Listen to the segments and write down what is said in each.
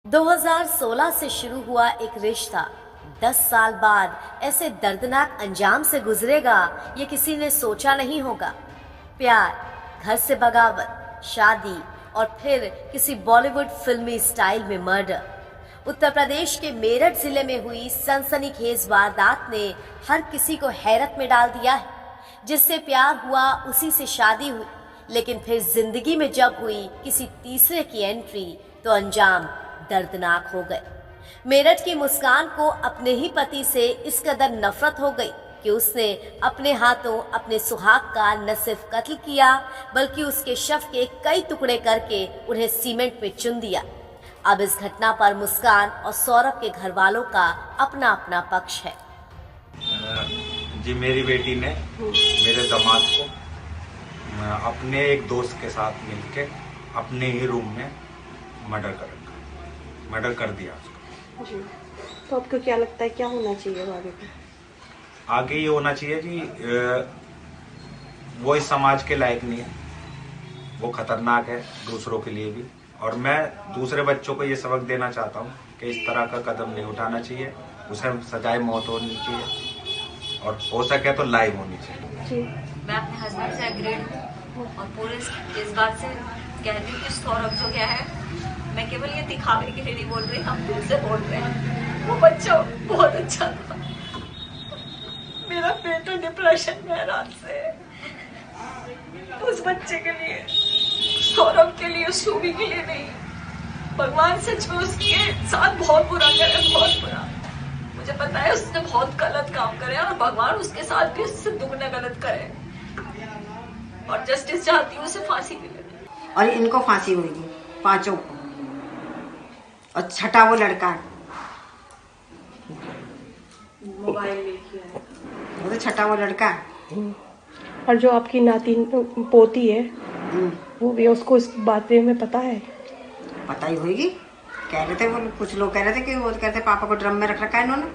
2016 से शुरू हुआ एक रिश्ता 10 साल बाद ऐसे दर्दनाक अंजाम से गुजरेगा ये किसी ने सोचा नहीं होगा। प्यार, घर से बगावत, शादी और फिर किसी बॉलीवुड फिल्मी स्टाइल में मर्डर। उत्तर प्रदेश के मेरठ जिले में हुई सनसनीखेज वारदात ने हर किसी को हैरत में डाल दिया है। जिससे प्यार हुआ उसी से शादी हुई, लेकिन फिर जिंदगी में जब हुई किसी तीसरे की एंट्री तो अंजाम दर्दनाक हो गए। मेरठ की मुस्कान को अपने ही पति से इस कदर नफरत हो गई कि उसने अपने हाथों अपने सुहाग का न सिर्फ कत्ल किया बल्कि उसके शव के कई टुकड़े करके उन्हें सीमेंट में चुन दिया। अब इस घटना पर मुस्कान और सौरभ के घर वालों का अपना अपना पक्ष है। जी, मेरी बेटी ने मेरे दामाद को अपने एक दोस्त के साथ मिलके अपने ही रूम में मर्डर कर दिया उसको। जी, तो आपको क्या लगता है क्या होना चाहिए आगे? आगे ये होना चाहिए कि वो इस समाज के लायक नहीं है, वो खतरनाक है दूसरों के लिए भी। और मैं दूसरे बच्चों को ये सबक देना चाहता हूँ कि इस तरह का कदम नहीं उठाना चाहिए, उसे सजाए मौत होनी चाहिए और हो सके तो लाइव होनी चाहिए। जी, मैं अपने हस्बैंड से एग्रीड हूँ और पूरे इस बात से कहती हूँ कि सौरभ जो क्या है, मैं केवल ये दिखावे के लिए नहीं बोल रही, हम दिल से बोल रहे हैं। वो बच्चा बहुत अच्छा था। मेरा बेटा डिप्रेशन में है रात से। उस बच्चे के लिए, सौरभ के लिए, सुबी के लिए नहीं। भगवान सच में उसके साथ बहुत बुरा करे, बहुत बुरा। मुझे पता है उसने बहुत गलत काम करे और भगवान उसके साथ भी उससे दुगना गलत करे। और जस्टिस चाहती हूँ उसे फांसी मिले और इनको फांसी होगी पांचों को। और छठा वो लड़का मोबाइल लेके आया, वो तो छठा वो लड़का। और जो आपकी नाती पोती है वो भी, उसको इस बारे में पता है? पता ही होगी। कह रहे थे वो, कुछ लोग कह रहे थे कि वो कहते पापा को ड्रम में रख रखा है इन्होंने।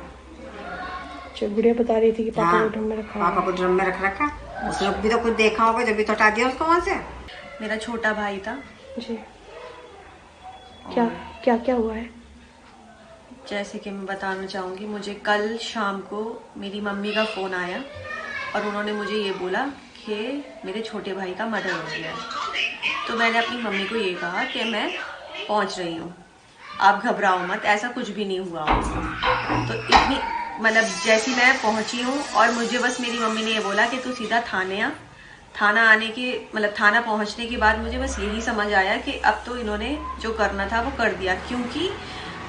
गुड़िया बता रही थी कि पापा हाँ, को ड्रम में रखा है। पापा को ड्रम में रख रखा। उसने भी तो कुछ देखा होगा जब भी तो हटा दिया उसको वहां से। मेरा छोटा भाई था। जी, क्या क्या हुआ है? जैसे कि मैं बताना चाहूँगी, मुझे कल शाम को मेरी मम्मी का फ़ोन आया और उन्होंने मुझे ये बोला कि मेरे छोटे भाई का मर्डर हो गया है। तो मैंने अपनी मम्मी को ये कहा कि मैं पहुँच रही हूँ, आप घबराओ मत, ऐसा कुछ भी नहीं हुआ। तो इतनी मतलब जैसी मैं पहुँची हूँ और मुझे बस मेरी मम्मी ने ये बोला कि तू सीधा थाना आने के मतलब थाना पहुँचने के बाद मुझे बस यही समझ आया कि अब तो इन्होंने जो करना था वो कर दिया। क्योंकि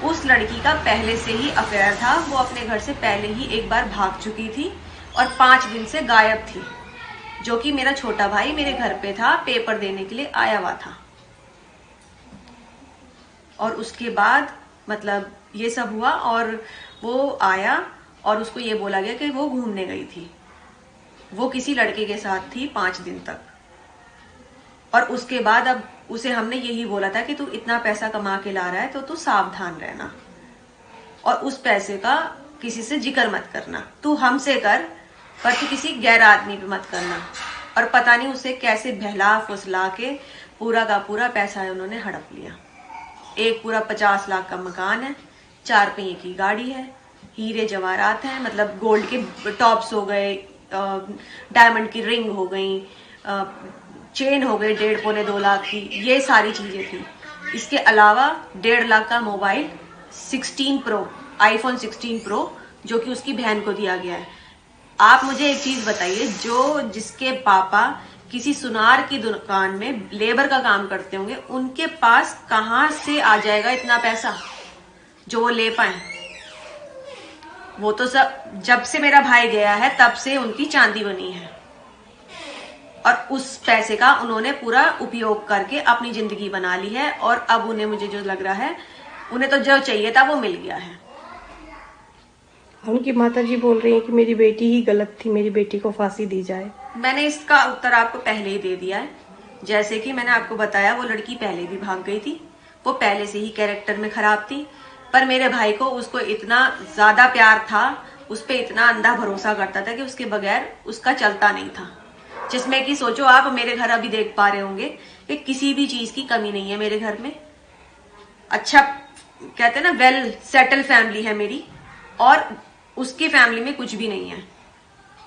उस लड़की का पहले से ही अफेयर था, वो अपने घर से पहले ही एक बार भाग चुकी थी और 5 दिन से गायब थी, जो कि मेरा छोटा भाई मेरे घर पे था, पेपर देने के लिए आया हुआ था। और उसके बाद मतलब ये सब हुआ और वो आया और उसको ये बोला गया कि वो घूमने गई थी, वो किसी लड़के के साथ थी 5 दिन तक। और उसके बाद अब उसे हमने यही बोला था कि तू इतना पैसा कमा के ला रहा है तो तू सावधान रहना और उस पैसे का किसी से जिक्र मत करना, तू हमसे कर पर तू किसी गैर आदमी पे मत करना। और पता नहीं उसे कैसे बहला फुसला के पूरा का पूरा पैसा उन्होंने हड़प लिया। एक पूरा 50 लाख का मकान है, 4 पहिए की गाड़ी है, हीरे जवाहरात हैं, मतलब गोल्ड के टॉप्स हो गए, डायमंड की रिंग हो गई, चेन हो गई 1.5-2 लाख की, ये सारी चीजें थी। इसके अलावा 1.5 लाख का मोबाइल 16 प्रो, आईफोन 16 प्रो, जो कि उसकी बहन को दिया गया है। आप मुझे एक चीज बताइए, जिसके पापा किसी सुनार की दुकान में लेबर का काम करते होंगे, उनके पास कहाँ से आ जाएगा इतना पैसा जो वो ले पाए? वो तो सब जब से मेरा भाई गया है तब से उनकी चांदी बनी है और उस पैसे का उन्होंने पूरा उपयोग करके अपनी जिंदगी बना ली है। और अब उन्हें, मुझे जो लग रहा है, उन्हें तो जो चाहिए था वो मिल गया है। उनकी माताजी बोल रही है कि मेरी बेटी ही गलत थी, मेरी बेटी को फांसी दी जाए। मैंने इसका उत्तर आपको पहले ही दे दिया है। जैसे कि मैंने आपको बताया, वो लड़की पहले भी भाग गई थी, वो पहले से ही कैरेक्टर में खराब थी, पर मेरे भाई को उसको इतना ज्यादा प्यार था, उस पर इतना अंधा भरोसा करता था कि उसके बगैर उसका चलता नहीं था। जिसमें कि सोचो आप, मेरे घर अभी देख पा रहे होंगे कि किसी भी चीज की कमी नहीं है मेरे घर में। अच्छा कहते हैं ना वेल सेटल फैमिली है मेरी, और उसकी फैमिली में कुछ भी नहीं है।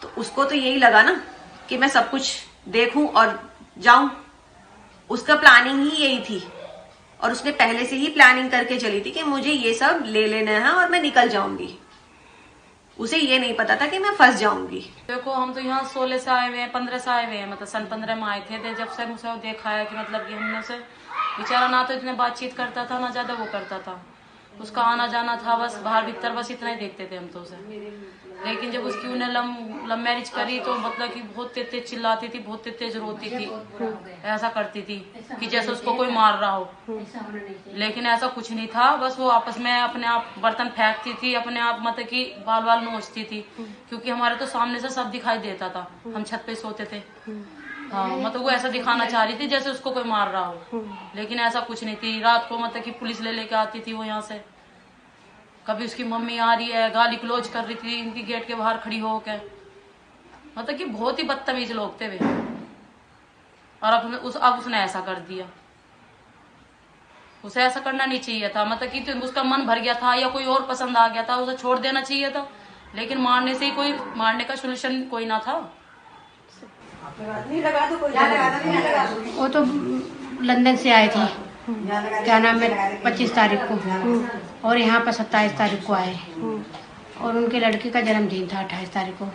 तो उसको तो यही लगा ना कि मैं सब कुछ देखूं और जाऊं। उसका प्लानिंग ही यही थी, और उसने पहले से ही प्लानिंग करके चली थी कि मुझे ये सब ले लेना है और मैं निकल जाऊंगी। उसे ये नहीं पता था कि मैं फंस जाऊंगी। देखो हम तो यहाँ 16 से आए हुए हैं, 15 से आए हुए हैं, मतलब सन 15 में आए थे। जब से मुझे देखा है कि मतलब कि हमने से बेचारा ना तो इतने बातचीत करता था ना ज्यादा वो करता था, उसका आना जाना था बस बाहर भीतर, बस इतना ही देखते थे हम तो उसे। लेकिन जब उसकी उन्हें लव मैरिज करी तो मतलब कि बहुत तेज तेज चिल्लाती थी, बहुत तेज तेज रोती थी, ऐसा करती थी कि जैसे उसको कोई मार रहा हो। लेकिन ऐसा कुछ नहीं था, बस वो आपस में अपने आप बर्तन फेंकती थी, अपने आप मतलब कि बाल बाल नोचती थी, क्योंकि हमारे तो सामने से सब दिखाई देता था, हम छत पे सोते थे। हाँ, मतलब वो ऐसा दिखाना चाह रही थी जैसे उसको कोई मार रहा हो, लेकिन ऐसा कुछ नहीं थी। रात को मतलब कि पुलिस ले लेके आती थी वो यहाँ से। कभी उसकी मम्मी आ रही है, गाली क्लोज कर रही थी इनकी गेट के बाहर खड़ी होकर, मतलब कि बहुत ही बदतमीज लोग थे वे। और अब उसने ऐसा कर दिया। उसे ऐसा करना नहीं चाहिए था, मतलब कि उसका मन भर गया था या कोई और पसंद आ गया था, उसे छोड़ देना चाहिए था। लेकिन मारने से ही कोई मारने का सोल्यूशन कोई ना था। वो तो लंदन से आए थे, क्या नाम है, 25 तारीख को, और यहाँ पर 27 तारीख को आए, और उनके लड़की का जन्मदिन था 28 तारीख को।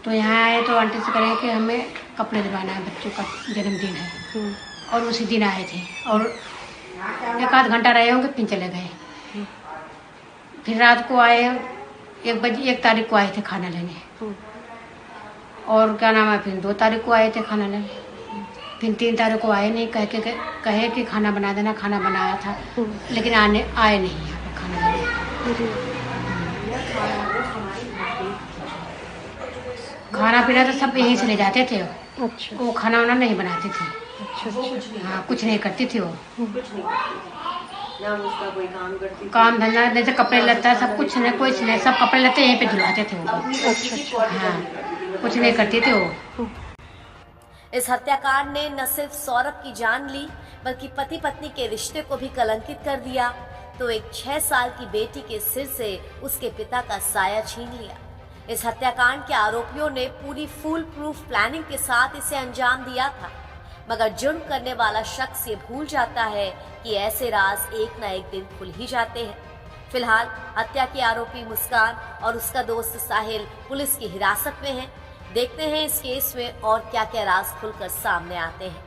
तो यहाँ आए तो आंटी से करें कि हमें कपड़े दिलवाना है, बच्चों का जन्मदिन है, और उसी दिन आए थे। और 1 आध घंटा रहे होंगे फिर चले गए। फिर रात को आए 1 तारीख को आए थे खाना लेने, और क्या नाम है, फिर 2 तारीख को आए थे खाना लेने, फिर 3 तारीख को आए नहीं, कहे कि खाना बना देना। खाना बनाया था लेकिन आए नहीं यहाँ पर खाना लेने। खाना पीना तो सब यहीं से ले जाते थे। अच्छा। वो खाना वाना नहीं बनाती थी। अच्छा। हाँ, कुछ नहीं करती थी वो। ना उसका कोई काम करती, काम धंधा जैसे कपड़े लत्ता सब कुछ नहीं, कुछ नहीं, सब कपड़े लत्ते यहीं पे धुलवाते थे वो। हाँ, कुछ नहीं करती थी वो। इस हत्याकांड ने न सिर्फ सौरभ की जान ली, बल्कि पति पत्नी के रिश्ते को भी कलंकित कर दिया। तो एक 6 साल की बेटी के सिर से उसके पिता का साया छीन लिया। इस हत्याकांड के आरोपियों ने पूरी फुल प्रूफ प्लानिंग के साथ इसे अंजाम दिया था, मगर जुर्म करने वाला शख्स ये भूल जाता है कि ऐसे राज एक न एक दिन खुल ही जाते हैं। फिलहाल हत्या की आरोपी मुस्कान और उसका दोस्त साहिल पुलिस की हिरासत में हैं। देखते हैं इस केस में और क्या क्या राज खुलकर सामने आते हैं।